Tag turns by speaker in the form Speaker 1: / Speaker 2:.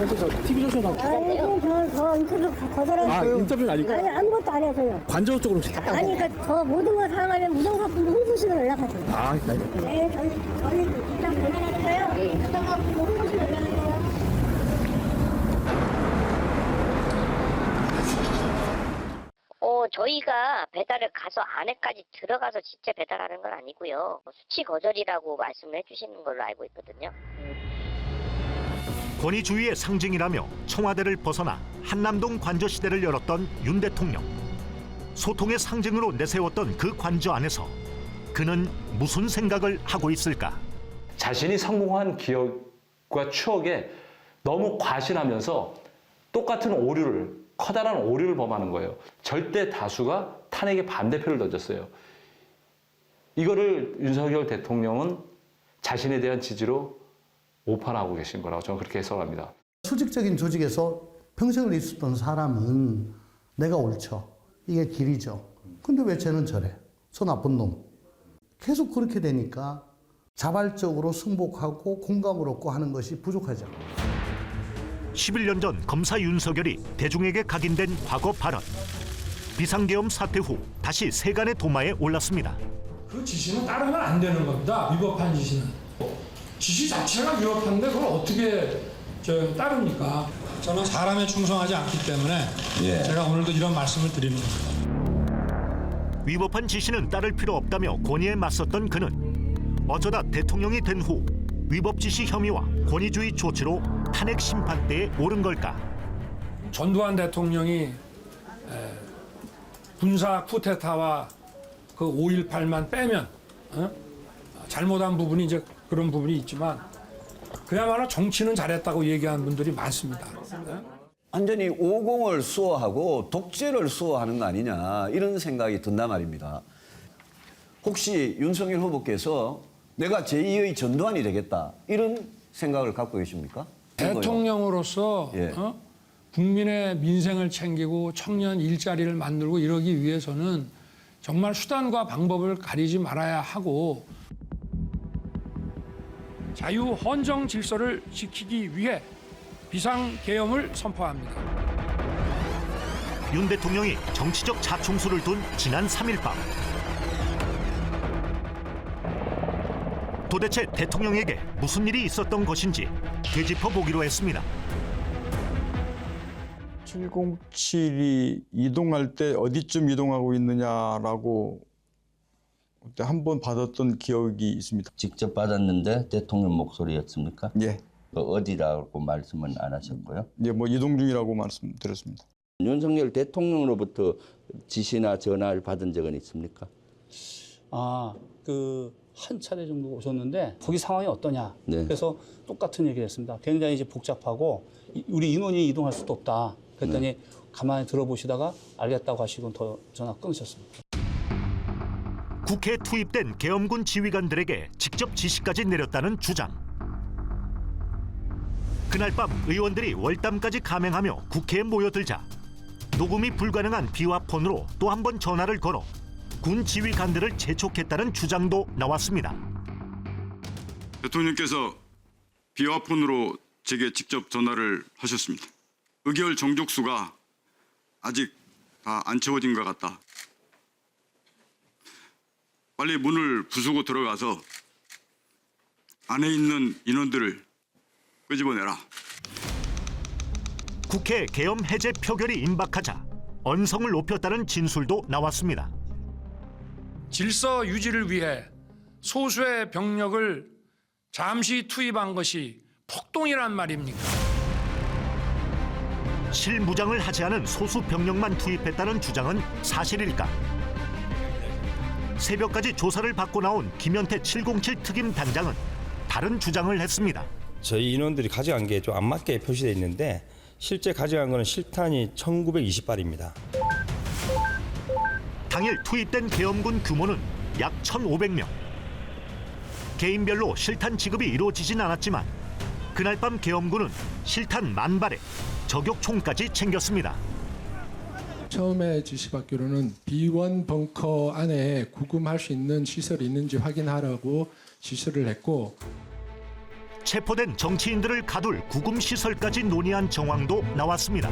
Speaker 1: 그래서 TV 조선 나오고.
Speaker 2: 아니, 저 인터뷰 거절하고.
Speaker 1: 아, 인터뷰는 아니고?
Speaker 2: 아니, 아무것도 안 해서요.
Speaker 1: 관저 쪽으로 혹시 갔다
Speaker 2: 아니, 그러니까 저 모든 걸 사용하면 무정사분도 홍보실로 연락하세요.
Speaker 1: 아, 네.
Speaker 2: 네, 저희 일단 배달하는데요. 무정사분도 홍보실로 연락하세요.
Speaker 3: 저희가 배달을 가서 안에까지 들어가서 직접 배달하는 건 아니고요. 수치 거절이라고 말씀을 해주시는 걸로 알고 있거든요.
Speaker 4: 권위주의의 상징이라며 청와대를 벗어나 한남동 관저 시대를 열었던 윤 대통령. 소통의 상징으로 내세웠던 그 관저 안에서 그는 무슨 생각을 하고 있을까?
Speaker 5: 자신이 성공한 기억과 추억에 너무 과신하면서 똑같은 오류를, 커다란 오류를 범하는 거예요. 절대 다수가 탄핵의 반대표를 던졌어요. 이거를 윤석열 대통령은 자신에 대한 지지로 오판하고 계신 거라고 저는 그렇게 해석합니다.
Speaker 6: 수직적인 조직에서 평생을 있었던 사람은 내가 옳죠. 이게 길이죠. 근데 왜 쟤는 저래? 저 나쁜 놈. 계속 그렇게 되니까 자발적으로 승복하고 공감을 얻고 하는 것이 부족하죠.
Speaker 4: 11년 전 검사 윤석열이 대중에게 각인된 과거 발언. 비상계엄 사태 후 다시 세간의 도마에 올랐습니다.
Speaker 7: 그 지시는 따르면 안 되는 겁니다. 위법한 지시는. 지시 자체가 위법한데 그걸 어떻게 따릅니까? 저는 사람에 충성하지 않기 때문에 제가 오늘도 이런 말씀을 드리는 겁니다.
Speaker 4: 위법한 지시는 따를 필요 없다며 권위에 맞섰던 그는 어쩌다 대통령이 된 후 위법 지시 혐의와 권위주의 조치로 탄핵 심판대에 오른 걸까?
Speaker 7: 전두환 대통령이 군사 쿠데타와 그 5.18만 빼면 잘못한 부분이 이제 그런 부분이 있지만 그야말로 정치는 잘했다고 얘기하는 분들이 많습니다.
Speaker 8: 완전히 오공을 수호하고 독재를 수호하는 거 아니냐 이런 생각이 든단 말입니다. 혹시 윤석열 후보께서 내가 제2의 전두환이 되겠다 이런 생각을 갖고 계십니까?
Speaker 7: 대통령으로서 국민의 민생을 챙기고 청년 일자리를 만들고 이러기 위해서는 정말 수단과 방법을 가리지 말아야 하고 자유 헌정 질서를 지키기 위해 비상계엄을 선포합니다.
Speaker 4: 윤 대통령이 정치적 자충수를 둔 지난 3일 밤. 도대체 대통령에게 무슨 일이 있었던 것인지 되짚어보기로 했습니다.
Speaker 9: 707이 이동할 때 어디쯤 이동하고 있느냐라고 그때 한 번 받았던 기억이 있습니다.
Speaker 10: 직접 받았는데 대통령 목소리였습니까?
Speaker 9: 예.
Speaker 10: 어디라고 말씀은 안 하셨고요.
Speaker 9: 예, 뭐 이동 중이라고 말씀드렸습니다.
Speaker 10: 윤석열 대통령으로부터 지시나 전화를 받은 적은 있습니까?
Speaker 11: 한 차례 정도 오셨는데 거기 상황이 어떠냐.
Speaker 10: 네.
Speaker 11: 그래서 똑같은 얘기를 했습니다. 굉장히 이제 복잡하고 우리 인원이 이동할 수도 없다. 그랬더니 가만히 들어보시다가 알겠다고 하시고 더 전화 끊으셨습니다.
Speaker 4: 국회에 투입된 계엄군 지휘관들에게 직접 지시까지 내렸다는 주장. 그날 밤 의원들이 월담까지 감행하며 국회에 모여들자 녹음이 불가능한 비화폰으로 또 한 번 전화를 걸어 군 지휘관들을 재촉했다는 주장도 나왔습니다.
Speaker 12: 대통령께서 비화폰으로 제게 직접 전화를 하셨습니다. 의결 정족수가 아직 다 안 채워진 것 같다. 빨리 문을 부수고 들어가서 안에 있는 인원들을 끄집어내라.
Speaker 4: 국회 계엄 해제 표결이 임박하자 언성을 높였다는 진술도 나왔습니다.
Speaker 7: 질서 유지를 위해 소수의 병력을 잠시 투입한 것이 폭동이란 말입니까?
Speaker 4: 실무장을 하지 않은 소수 병력만 투입했다는 주장은 사실일까? 새벽까지 조사를 받고 나온 김현태 707 특임 단장은 다른 주장을 했습니다.
Speaker 13: 저희 인원들이 가져간 게 좀 안 맞게 표시되어 있는데 실제 가져간 거는 실탄이 1920발입니다.
Speaker 4: 당일 투입된 계엄군 규모는 약 1,500명. 개인별로 실탄 지급이 이루어지진 않았지만 그날 밤 계엄군은 실탄 10,000발에 저격총까지 챙겼습니다.
Speaker 14: 처음에 지시받기로는 B1 벙커 안에 구금할 수 있는 시설이 있는지 확인하라고 지시를 했고
Speaker 4: 체포된 정치인들을 가둘 구금 시설까지 논의한 정황도 나왔습니다.